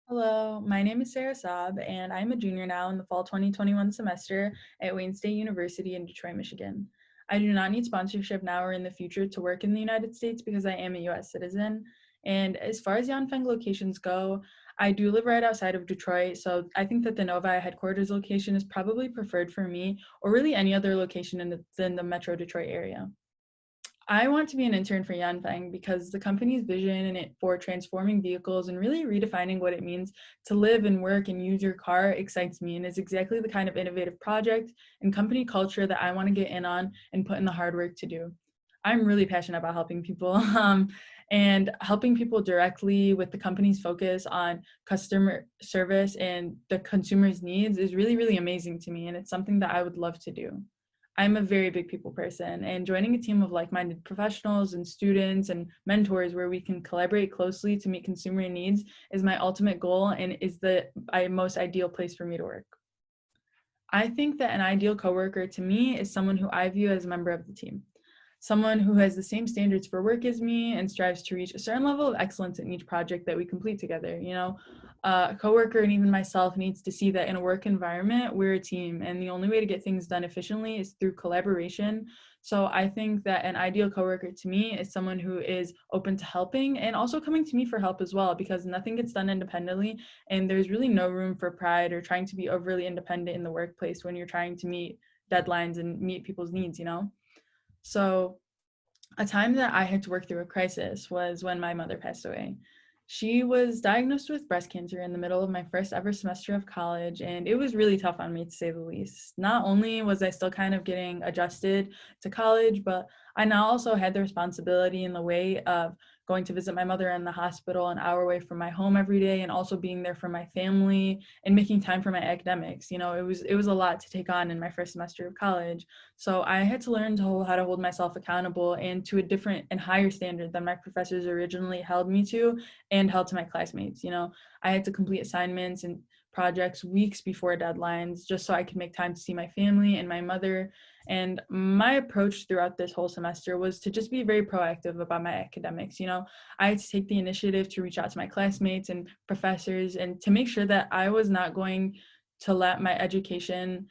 Hello, my name is Sarah Saab, and I'm a junior now in the fall 2021 semester at Wayne State University in Detroit, Michigan. I do not need sponsorship now or in the future to work in the United States because I am a US citizen. And as far as Yanfeng locations go, I do live right outside of Detroit, so I think that the Novi headquarters location is probably preferred for me, or really any other location in the Metro Detroit area. I want to be an intern for Yanfeng because the company's vision and it for transforming vehicles and really redefining what it means to live and work and use your car excites me and is exactly the kind of innovative project and company culture that I want to get in on and put in the hard work to do. I'm really passionate about helping people and helping people directly with the company's focus on customer service and the consumer's needs is really, really amazing to me. And it's something that I would love to do. I'm a very big people person, and joining a team of like-minded professionals and students and mentors where we can collaborate closely to meet consumer needs is my ultimate goal and is the most ideal place for me to work. I think that an ideal coworker to me is someone who I view as a member of the team, someone who has the same standards for work as me and strives to reach a certain level of excellence in each project that we complete together. A coworker and even myself needs to see that in a work environment, we're a team, and the only way to get things done efficiently is through collaboration. So I think that an ideal coworker to me is someone who is open to helping and also coming to me for help as well, because nothing gets done independently, and there's really no room for pride or trying to be overly independent in the workplace when you're trying to meet deadlines and meet people's needs. So a time that I had to work through a crisis was when my mother passed away. She was diagnosed with breast cancer in the middle of my first ever semester of college, and it was really tough on me to say the least. Not only was I still kind of getting adjusted to college, but I now also had the responsibility in the way of going to visit my mother in the hospital an hour away from my home every day and also being there for my family and making time for my academics. It was a lot to take on in my first semester of college. So I had to learn how to hold myself accountable and to a different and higher standard than my professors originally held me to and held to my classmates. I had to complete assignments and projects weeks before deadlines just so I could make time to see my family and my mother. And my approach throughout this whole semester was to just be very proactive about my academics. I had to take the initiative to reach out to my classmates and professors and to make sure that I was not going to let my education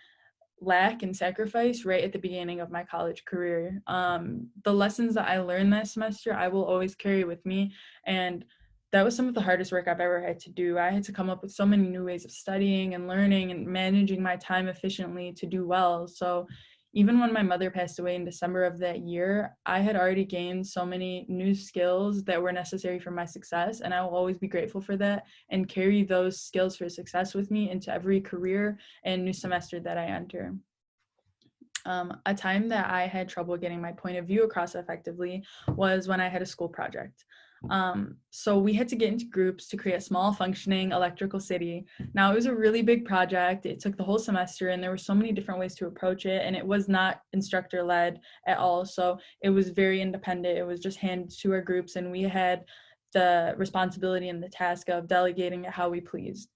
lack and sacrifice right at the beginning of my college career. The lessons that I learned that semester, I will always carry with me. And that was some of the hardest work I've ever had to do. I had to come up with so many new ways of studying and learning and managing my time efficiently to do well. So even when my mother passed away in December of that year, I had already gained so many new skills that were necessary for my success. And I will always be grateful for that and carry those skills for success with me into every career and new semester that I enter. A time that I had trouble getting my point of view across effectively was when I had a school project. So we had to get into groups to create a small functioning electrical city. Now, it was a really big project. It took the whole semester, and there were so many different ways to approach it, and it was not instructor led at all. So it was very independent. It was just handed to our groups, and we had the responsibility and the task of delegating it how we pleased.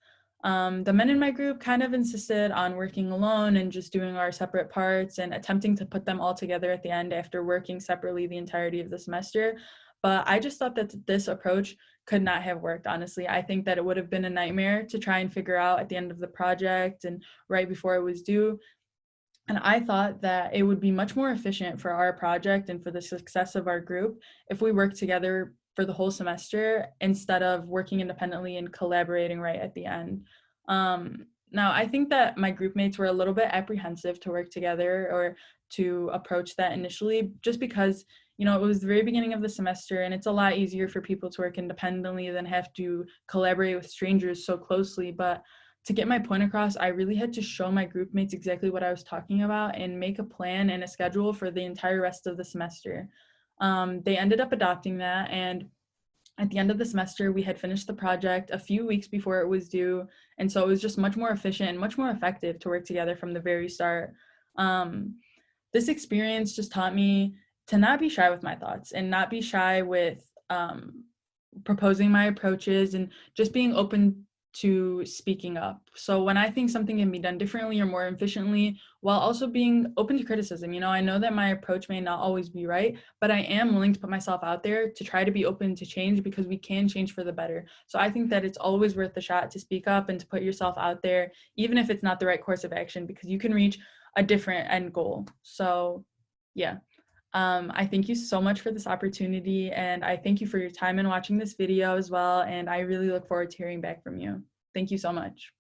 The men in my group kind of insisted on working alone and just doing our separate parts and attempting to put them all together at the end after working separately the entirety of the semester. But I just thought that this approach could not have worked, honestly. I think that it would have been a nightmare to try and figure out at the end of the project and right before it was due. And I thought that it would be much more efficient for our project and for the success of our group if we worked together for the whole semester instead of working independently and collaborating right at the end. Now, I think that my group mates were a little bit apprehensive to work together or to approach that initially, just because, it was the very beginning of the semester and it's a lot easier for people to work independently than have to collaborate with strangers so closely. But to get my point across, I really had to show my group mates exactly what I was talking about and make a plan and a schedule for the entire rest of the semester. They ended up adopting that, and at the end of the semester, we had finished the project a few weeks before it was due, and so it was just much more efficient and much more effective to work together from the very start. Um, this experience just taught me to not be shy with my thoughts and not be shy with proposing my approaches and just being open to speaking up. So when I think something can be done differently or more efficiently, while also being open to criticism, I know that my approach may not always be right, but I am willing to put myself out there to try to be open to change, because we can change for the better. So I think that it's always worth the shot to speak up and to put yourself out there, even if it's not the right course of action, because you can reach a different end goal. So yeah. I thank you so much for this opportunity, and I thank you for your time in watching this video as well, and I really look forward to hearing back from you. Thank you so much.